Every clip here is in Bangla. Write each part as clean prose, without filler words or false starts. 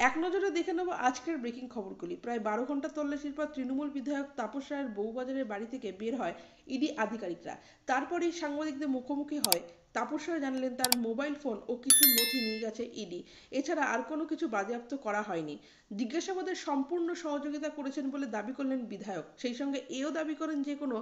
এক নজরে দেখে নেব আজকের ব্রেকিং খবরগুলি। প্রায় 12 ঘন্টা তল্লাশির পর তৃণমূল বিধায়ক তাপস রায়ের বউবাজারের বাড়ি থেকে বের হয় ইডি আধিকারিকরা। তারপরেই সাংবাদিকদের মুখোমুখি হয় তাপস রায়, জানালেন তার মোবাইল ফোন ও কিছু নথি নিয়ে গেছে ইডি। এছাড়া আর কোনো কিছু বাজেয়াপ্ত করা হয়নি। জিজ্ঞাসাবাদের সম্পূর্ণ সহযোগিতা করেছেন বলে দাবি করলেন বিধায়ক। সেই সঙ্গে এও দাবি করেন যে কোনো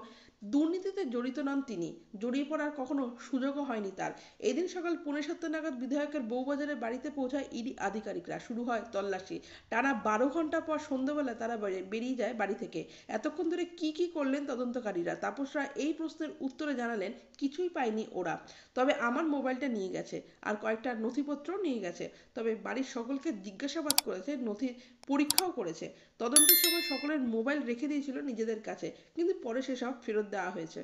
দুর্নীতিতে জড়িত নন তিনি, জড়িয়ে পড়ার কখনো সুযোগও হয়নি তার। এদিন সকাল 7:45 নাগাদ বিধায়কের বউবাজারের বাড়িতে পৌঁছায় ইডি আধিকারিকরা। শুরু হয় তল্লাশি। টানা 12 ঘন্টা পর সন্ধ্যাবেলা তারা বেরিয়ে যায় বাড়ি থেকে। এতক্ষণ ধরে কি করলেন তদন্তকারীরা? তাপস রায় এই প্রশ্নের উত্তরে জানালেন, কিছুই পায়নি ওরা, তবে আমার মোবাইলটা নিয়ে গেছে আর কয়েকটা নথিপত্র নিয়ে গেছে। তবে বাড়ির সকলকে জিজ্ঞাসাবাদ করেছে, নথির পরীক্ষাও করেছে। তদন্তের সময় সকলের মোবাইল রেখে দিয়েছিল নিজেদের কাছে, কিন্তু পরে সেসব ফেরত দেওয়া হয়েছে।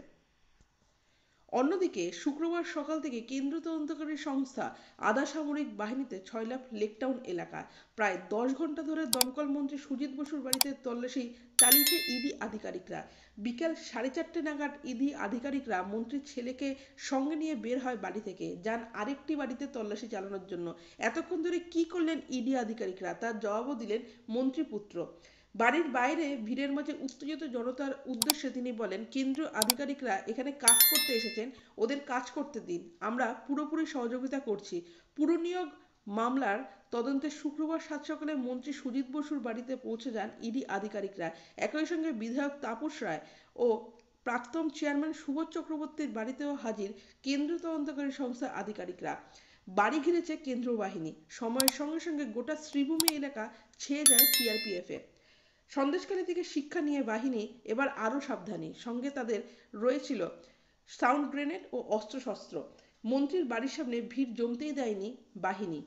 অন্যদিকে শুক্রবার সকাল থেকে কেন্দ্রীয় তদন্তকারী সংস্থা আধা সামরিক বাহিনীতে ছয়লাভ লেকটাউন এলাকায় প্রায় 10 ঘন্টা ধরে দমকল মন্ত্রী সুজিত বসুর বাড়িতে তল্লাশি চালিয়েছে ইডি আধিকারিকরা। বিকাল 4:30 নাগাদ ইডি আধিকারিকরা মন্ত্রীর ছেলেকে সঙ্গে নিয়ে বের হয় বাড়ি থেকে, যান আরেকটি বাড়িতে তল্লাশি চালানোর জন্য। এতক্ষণ ধরে কি করলেন ইডি আধিকারিকরা, তার জবাবও দিলেন মন্ত্রীপুত্র। বাড়ির বাইরে ভিড়ের মাঝে উত্তেজিত জনতার উদ্দেশ্যে তিনি বলেন, কেন্দ্রীয় আধিকারিকরা এখানে কাজ করতে এসেছেন, ওদের কাজ করতে দিন, আমরা পুরোপুরি সহযোগিতা করছি। পুরনিয়োগ মামলার তদন্তে শুক্রবার সাত সকালে মন্ত্রী সুজিত বসুর বাড়িতে পৌঁছে যান ইডি আধিকারিকরা। একই সঙ্গে বিধায়ক তাপস রায় ও প্রাক্তন চেয়ারম্যান সুবোধ চক্রবর্তীর বাড়িতেও হাজির কেন্দ্রীয় তদন্তকারী সংস্থার আধিকারিকরা। বাড়ি ঘিরেছে কেন্দ্রীয় বাহিনী। সময়ের সঙ্গে সঙ্গে গোটা শ্রীভূমি এলাকা ছেয়ে যায় সিআরপিএফে। সন্দেশখালী থেকে শিক্ষা নিয়ে বাহিনী এবার আরও সাবধানী। সঙ্গে তাদের রয়েছিল সাউন্ড গ্রেনেড ও অস্ত্রশস্ত্র। মন্ত্রীর বাড়ির সামনে ভিড় জমতেই দেয়নি বাহিনী।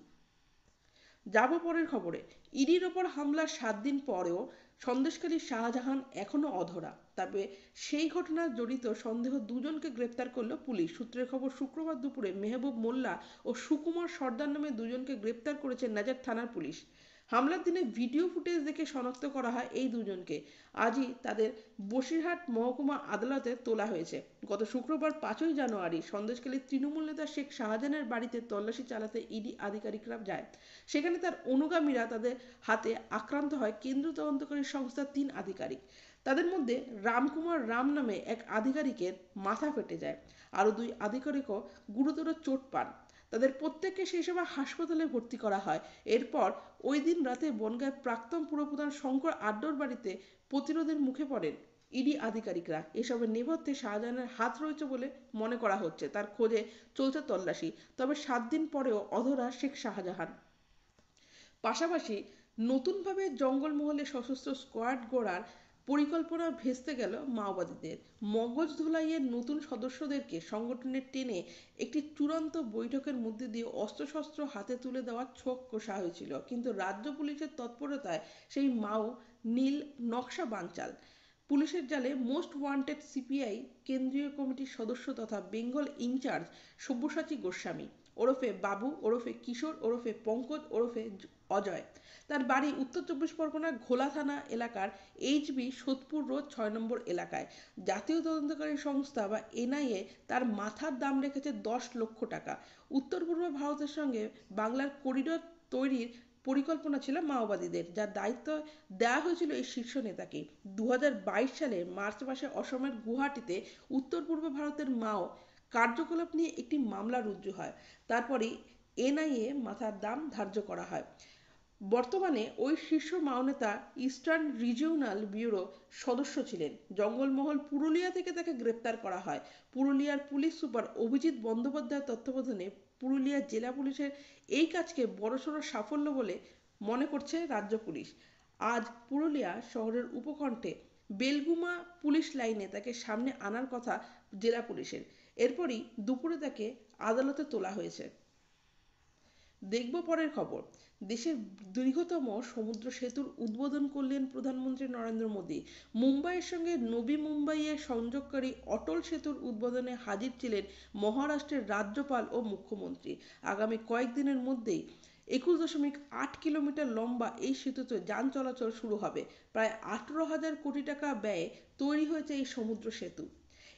যাব পরের খবরে। ইডির ওপর হামলার 7 দিন পরেও সন্দেশখালীর শাহজাহান এখনও অধরা। তবে সেই ঘটনায় জড়িত সন্দেহ দুজনকে গ্রেপ্তার করল পুলিশ। সূত্রের খবর, শুক্রবার দুপুরে মেহবুব মোল্লা ও সুকুমার সর্দার নামে দুজনকে গ্রেপ্তার করেছে নাজার থানার পুলিশ। হামলার দিনে ভিডিও ফুটেজ দেখে শনাক্ত করা হয় এই দুজনকে। আজই তাদের বসিরহাট মহকুমা আদালতে তোলা হয়েছে। গত শুক্রবার 5ই জানুয়ারি সন্দেশখালীর তৃণমূল নেতা শেখ শাহজাহানের বাড়িতে তল্লাশি চালাতে ইডি আধিকারিকরা যায়। সেখানে তার অনুগামীরা তাদের হাতে আক্রান্ত হয় কেন্দ্রীয় তদন্তকারী সংস্থার 3 আধিকারিক। তাদের মধ্যে রামকুমার রাম নামে এক আধিকারিকের মাথা ফেটে যায়। আরও 2 আধিকারিকও গুরুতর চোট পান। তাদের প্রত্যেককে সেই সময় হাসপাতালে ভর্তি করা হয়। এরপর ওই দিন রাতে বনগাঁয়ের প্রাক্তন পুরপ্রধান শঙ্কর আড্ডর বাড়িতে প্রতিরোধের মুখে পড়েন ইডি আধিকারিকরা। এসবের নেপথ্যে শাহজাহানের হাত রয়েছে বলে মনে করা হচ্ছে। তার খোঁজে চলছে তল্লাশি। তবে 7 দিন পরেও অধরা শেখ শাহজাহান। পাশাপাশি নতুনভাবে জঙ্গলমহলে সশস্ত্র স্কোয়াড গড়ার পরিকল্পনা ভেস্তে গেল মাওবাদীদের। মগজ ধুলাইয়ের নতুন সদস্যদেরকে সংগঠনের টেনে একটি চূড়ান্ত বৈঠকের মধ্যে দিয়ে অস্ত্রশস্ত্র হাতে তুলে দেওয়ার ছোঁক কষা হয়েছিল, কিন্তু রাজ্য পুলিশের তৎপরতায় সেই মাও নীল নকশা বানচাল। পুলিশের জালে মোস্ট ওয়ান্টেড সিপিআই কেন্দ্রীয় কমিটির সদস্য তথা বেঙ্গল ইনচার্জ সব্যসাচী গোস্বামী ওরফে বাবু ওরফে কিশোর ওরফে পঙ্কজ ওরফে অজয়। তার বাড়ি উত্তর 24 পরগনার ঘোলা থানা এলাকার এইচবি সোদপুর রোড 6 নম্বর এলাকায়। জাতীয় তদন্তকারী সংস্থা বা এনআইএ তার মাথার দাম রেখেছে 10 লক্ষ টাকা। উত্তর পূর্ব ভারতের সঙ্গে বাংলার করিডোর তৈরির পরিকল্পনা ছিল মাওবাদীদের, যার দায়িত্ব দেওয়া হয়েছিল এই শীর্ষ নেতাকে। 2022 সালের মার্চ মাসে অসমের গুয়াহাটিতে উত্তর পূর্ব ভারতের মাও কার্যকলাপ নিয়ে একটি মামলা রুজু হয়। তারপরে এনআইএ মাথার দাম ধার্য করা হয়। বর্তমানে ওই শীর্ষ মাওনেতা ইস্টার্ন রিজিওনাল ব্যুরো সদস্য ছিলেন। জঙ্গলমহল পুরুলিয়া থেকে তাকে গ্রেপ্তার করা হয়। পুরুলিয়ার পুলিশ সুপার অভিজিৎ বন্দ্যোপাধ্যায়ের তত্ত্বাবধানে পুরুলিয়া জেলা পুলিশের এই কাজকে বড়সড় সাফল্য বলে মনে করছে রাজ্য পুলিশ। আজ পুরুলিয়া শহরের উপকণ্ঠে বেলগুমা পুলিশ লাইনে তাকে সামনে আনার কথা জেলা পুলিশের। এরপরই দুপুরে তাকে আদালতে তোলা হয়েছে। দেখব পরের খবর। দেশের দীর্ঘতম সমুদ্র সেতুর উদ্বোধন করলেন প্রধানমন্ত্রী নরেন্দ্র মোদী। মুম্বাইয়ের সঙ্গে নবী মুম্বাইয়ে সংযোগকারী অটল সেতুর উদ্বোধনে হাজির ছিলেন মহারাষ্ট্রের রাজ্যপাল ও মুখ্যমন্ত্রী। আগামী কয়েকদিনের মধ্যেই 21.8 কিলোমিটার লম্বা এই সেতুতে যান চলাচল শুরু হবে। প্রায় 18,000 কোটি টাকা ব্যয়ে তৈরি হয়েছে এই সমুদ্র সেতু।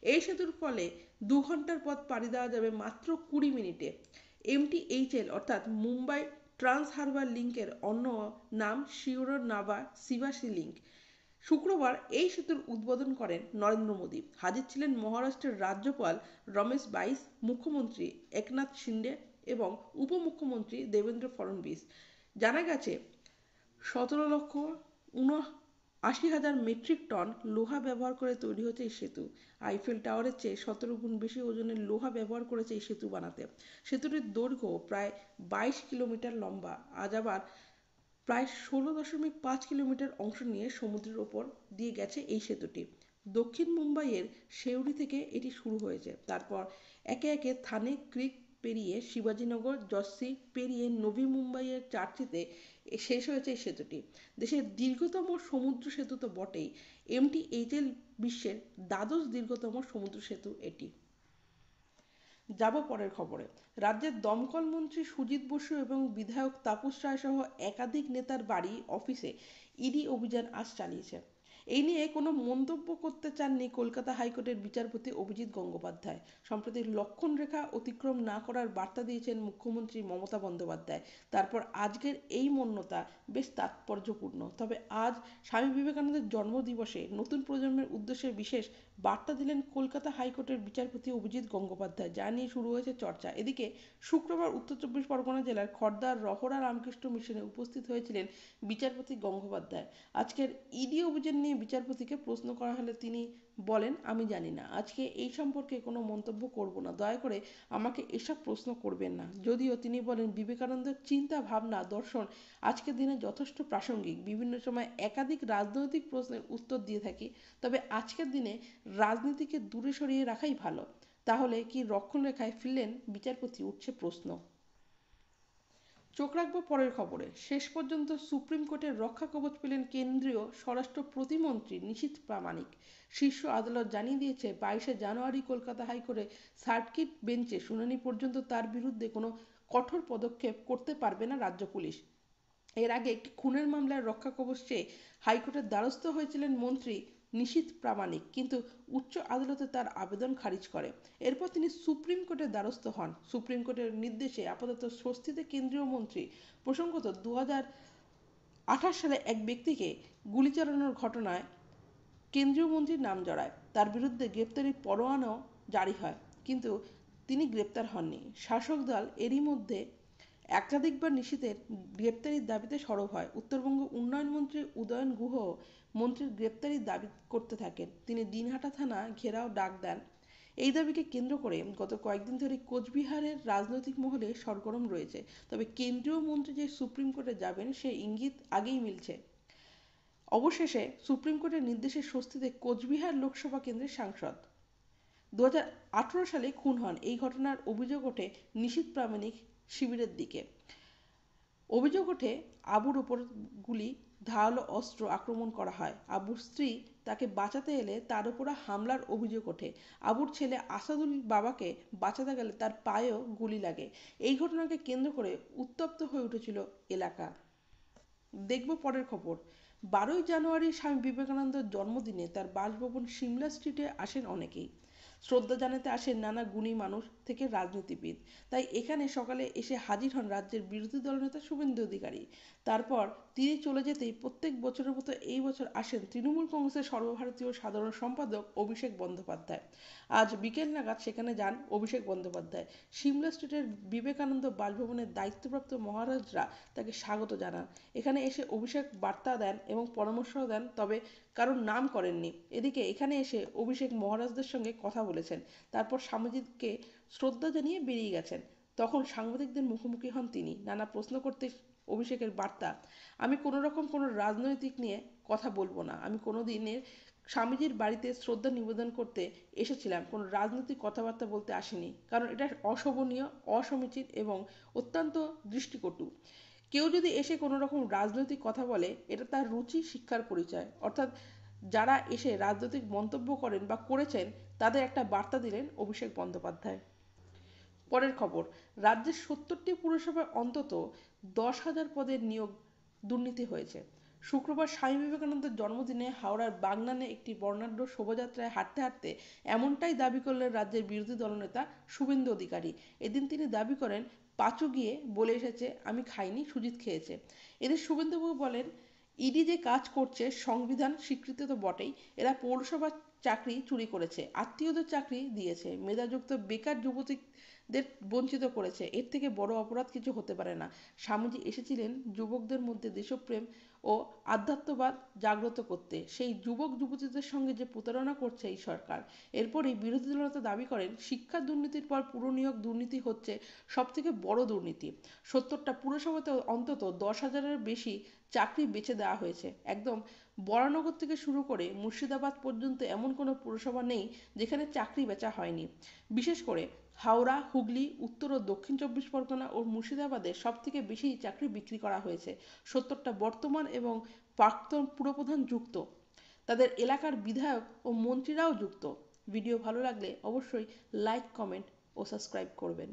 এই সেতুর ফলে 2 ঘন্টার পথ পাড়ি দেওয়া যাবে মাত্র 20 মিনিটে। এমটিএইচএল অর্থাৎ মুম্বাই ট্রান্স হারবার লিঙ্কের অন্য নাম শিওর-নাভা শিবাসী লিঙ্ক। শুক্রবার এই সেতুর উদ্বোধন করেন নরেন্দ্র মোদী। হাজির ছিলেন মহারাষ্ট্রের রাজ্যপাল রমেশ বাইস, মুখ্যমন্ত্রী একনাথ শিন্ডে এবং উপমুখ্যমন্ত্রী দেবেন্দ্র ফডনবিস। জানা গেছে 17,79,000 মেট্রিক টন লোহা ব্যবহার করে তৈরি হচ্ছে এই সেতু। আইফেল টাওয়ারের চেয়ে 17 গুণ বেশি ওজনের লোহা ব্যবহার করেছে এই সেতু বানাতে। সেতুটির দৈর্ঘ্য প্রায় 22 কিলোমিটার লম্বা। আজ আবার প্রায় 16.5 কিলোমিটার অংশ নিয়ে সমুদ্রের ওপর দিয়ে গেছে এই সেতুটি। দক্ষিণ মুম্বাইয়ের শেওরি থেকে এটি শুরু হয়েছে। তারপর একে একে থানে ক্রিক পেরিয়ে শিবাজীনগর, জর্সি পেরিয়ে নবী মুম্বাইয়ের চার্চিতে শেষ হয়েছে এই সেতুটি। দেশের দীর্ঘতম সমুদ্র সেতু তো বটেই, MTHL বিশ্বের দ্বাদশ দীর্ঘতম সমুদ্র সেতু এটি। যাব পরের খবরে। রাজ্যের দমকল মন্ত্রী সুজিত বসু এবং বিধায়ক তাপস রায় সহ একাধিক নেতার বাড়ি, অফিসে ইডি অভিযান আজ চালিয়েছে। এই নিয়ে কোনো মন্তব্য করতে চাননি কলকাতা হাইকোর্টের বিচারপতি অভিজিৎ গঙ্গোপাধ্যায়। সম্প্রতি লক্ষণ রেখা অতিক্রম না করার বার্তা দিয়েছেন মুখ্যমন্ত্রী মমতা বন্দ্যোপাধ্যায়। তারপর আজকের এই মৌনতা বেশ তাৎপর্যপূর্ণ। তবে আজ স্বামী বিবেকানন্দের জন্মদিবসে নতুন প্রজন্মের উদ্দেশ্যে বিশেষ বার্তা দিলেন কলকাতা হাইকোর্টের বিচারপতি অভিজিৎ গঙ্গোপাধ্যায়, যা নিয়ে শুরু হয়েছে চর্চা। এদিকে শুক্রবার উত্তর চব্বিশ পরগনা জেলার খড়দার রহরা রামকৃষ্ণ মিশনে উপস্থিত হয়েছিলেন বিচারপতি গঙ্গোপাধ্যায়। আজকের ইডি অভিযান নিয়ে বিচারপতিকে প্রশ্ন করা হলে তিনি বলেন, আমি জানি না, আজকে এই সম্পর্কে কোনো মন্তব্য করব না, দয়া করে আমাকে এসব প্রশ্ন করবেন না। যদিও তিনি বলেন, বিবেকানন্দের চিন্তা, ভাবনা, দর্শন আজকের দিনে যথেষ্ট প্রাসঙ্গিক। বিভিন্ন সময় একাধিক রাজনৈতিক প্রশ্নের উত্তর দিয়ে থাকি, তবে আজকের দিনে রাজনীতিকে দূরে সরিয়ে রাখাই ভালো। তাহলে কি রক্ষণরেখায় ফিরলেন বিচারপতি, উঠছে প্রশ্ন। চোখ রাখবো পরের খবরে। শেষ পর্যন্ত সুপ্রিম কোর্টের রক্ষা কবচ পেলেন কেন্দ্রীয় স্বরাষ্ট্র প্রতিমন্ত্রী নিশীথ প্রামাণিক। শীর্ষ আদালত জানিয়ে দিয়েছে, 22শে জানুয়ারি কলকাতা হাইকোর্টে সার্কিট বেঞ্চে শুনানি পর্যন্ত তার বিরুদ্ধে কোনো কঠোর পদক্ষেপ করতে পারবে না রাজ্য পুলিশ। এর আগে একটি খুনের মামলায় রক্ষা কবচ চেয়ে হাইকোর্টের দ্বারস্থ হয়েছিলেন মন্ত্রী নিশীথ প্রামাণিক, কিন্তু উচ্চ আদালতে তার আবেদন খারিজ করে। এরপর তিনি সুপ্রিম কোর্টের দ্বারস্থ হন। সুপ্রিম কোর্টের নির্দেশে আপাতত স্বস্তিতে কেন্দ্রীয় মন্ত্রী। প্রসঙ্গত, 2028 সালে এক ব্যক্তিকে গুলি চালানোর ঘটনায় কেন্দ্রীয় মন্ত্রীর নাম জড়ায়। তার বিরুদ্ধে গ্রেপ্তারি পরোয়ানাও জারি হয়, কিন্তু তিনি গ্রেপ্তার হননি। শাসক দল এরই মধ্যে একাধিকবার নিশীথের গ্রেপ্তারির দাবিতে সরব হয়। উত্তরবঙ্গ উন্নয়ন মন্ত্রী উদয়ন গুহ মন্ত্রীর গ্রেপ্তারির দাবি করতে থাকেন। তিনি দিনহাটা থানা ঘেরাও ডাক দেন। এই দাবিকে কেন্দ্র করে গত কয়েকদিন ধরে কোচবিহারের রাজনৈতিক মহলে সরগরম রয়েছে। তবে কেন্দ্রীয় মন্ত্রী যে সুপ্রিম কোর্টে যাবেন, সে ইঙ্গিত আগেই মিলছে। অবশেষে সুপ্রিম কোর্টের নির্দেশে স্বস্তিতে কোচবিহার লোকসভা কেন্দ্রের সাংসদ। 2018 সালে খুন হন। এই ঘটনার অভিযোগ ওঠে নিশীথ প্রামাণিক শিবিরের দিকে। অভিযোগ ওঠে, আবুর ওপর গুলি, ধারালো অস্ত্র আক্রমণ করা হয়। আবুর স্ত্রী তাকে বাঁচাতে এলে তার উপর হামলার অভিযোগ ওঠে। আবুর ছেলে আসাদুল বাবাকে বাঁচাতে গেলে তার পায়েও গুলি লাগে। এই ঘটনাকে কেন্দ্র করে উত্তপ্ত হয়ে উঠেছিল এলাকা। দেখব পরের খবর। 12ই জানুয়ারি স্বামী বিবেকানন্দের জন্মদিনে তার বাসভবন সিমলা স্ট্রিটে আসেন অনেকেই। শ্রদ্ধা জানাতে আসেন নানা গুণী মানুষ থেকে রাজনীতিবিদ। তাই এখানে সকালে এসে হাজির হন রাজ্যের বিরোধী দলনেতা শুভেন্দু অধিকারী। তারপর তিনি চলে যেতেই প্রত্যেক বছরের মতো এই বছর আসেন তৃণমূল কংগ্রেসের সর্বভারতীয় সাধারণ সম্পাদক অভিষেক বন্দ্যোপাধ্যায়। আজ বিকেল নাগাদ সেখানে যান অভিষেক বন্দ্যোপাধ্যায়। সিমলা স্ট্রিটের বিবেকানন্দ বাসভবনের দায়িত্বপ্রাপ্ত মহারাজরা তাকে স্বাগত জানান। এখানে এসে অভিষেক বার্তা দেন এবং পরামর্শও দেন, তবে কারোর নাম করেননি। এদিকে এখানে এসে অভিষেক মহারাজদের সঙ্গে কথা বলেছেন, তারপর স্বামীজিকে শ্রদ্ধা জানিয়ে বেরিয়ে গেছেন। তখন সাংবাদিকদের মুখোমুখি হন তিনি। নানা প্রশ্ন করতে অভিষেকের বার্তা, আমি কোনো রকম কোনো রাজনৈতিক নিয়ে কথা বলবো না। আমি কোনো দিনের স্বামীজির বাড়িতে শ্রদ্ধা নিবেদন করতে এসেছিলাম, কোনো রাজনৈতিক কথাবার্তা বলতে আসিনি, কারণ এটা অশোভনীয়, অসমীচীন এবং অত্যন্ত দৃষ্টিকটু। কেউ যদি এসে কোনো রকম রাজনৈতিক কথা বলে, এটা তার রুচি শিক্ষার পরিচয়। অর্থাৎ যারা এসে রাজনৈতিক মন্তব্য করেন বা করেছেন, তাদের একটা বার্তা দিলেন অভিষেক বন্দ্যোপাধ্যায়। পরের খবর। রাজ্যের 70টি পুরসভায় অন্তত 10,000 পদের নিয়োগ দুর্নীতি হয়েছে। শুক্রবার স্বামী বিবেকানন্দের জন্মদিনে হাওড়ার বাগনানে একটি বর্ণাঢ্য শোভাযাত্রায় হাঁটতে হাঁটতে এমনটাই দাবি করলেন রাজ্যের বিরোধী দলনেতা শুভেন্দু অধিকারী। এদিন তিনি দাবি করেন, পাঁচু গিয়ে বলে এসেছে আমি খাইনি, সুজিত খেয়েছে। এদের শুভেন্দুবাবু বলেন ইডি যে কাজ করছে সংবিধান স্বীকৃত তো বটেই, এরা পৌরসভার চাকরি চুরি করেছে, আত্মীয়দের চাকরি দিয়েছে, মেধাযুক্ত বেকার যুবতীদের বঞ্চিত করেছে, এর থেকে বড় অপরাধ কিছু হতে পারে না। স্বামীজি এসেছিলেন যুবকদের মধ্যে দেশপ্রেম ও আধ্যাত্মবাদ জাগ্রত করতে, সেই যুবক যুবতীদের সঙ্গে যে প্রতারণা করছে এই সরকার। এরপরই বিরোধী দলনেতা দাবি করেন শিক্ষা দুর্নীতির পর পুর নিয়োগ দুর্নীতি হচ্ছে সবথেকে বড় দুর্নীতি। 70টা পুরসভাতে অন্তত 10,000-এর বেশি চাকরি বেছে দেওয়া হয়েছে। একদম বরানগর থেকে শুরু করে মুর্শিদাবাদ পর্যন্ত এমন কোনো পুরসভা নেই যেখানে চাকরি বেচা হয়নি। বিশেষ করে হাওড়া, হুগলি, উত্তর ও দক্ষিণ 24 পরগনা ও মুর্শিদাবাদে সবথেকে বেশি চাকরি বিক্রি করা হয়েছে। 70টা বর্তমান এবং প্রাক্তন পুরপ্রধান যুক্ত, তাদের এলাকার বিধায়ক ও মন্ত্রীরাও যুক্ত। ভিডিও ভালো লাগলে অবশ্যই লাইক, কমেন্ট ও সাবস্ক্রাইব করবেন।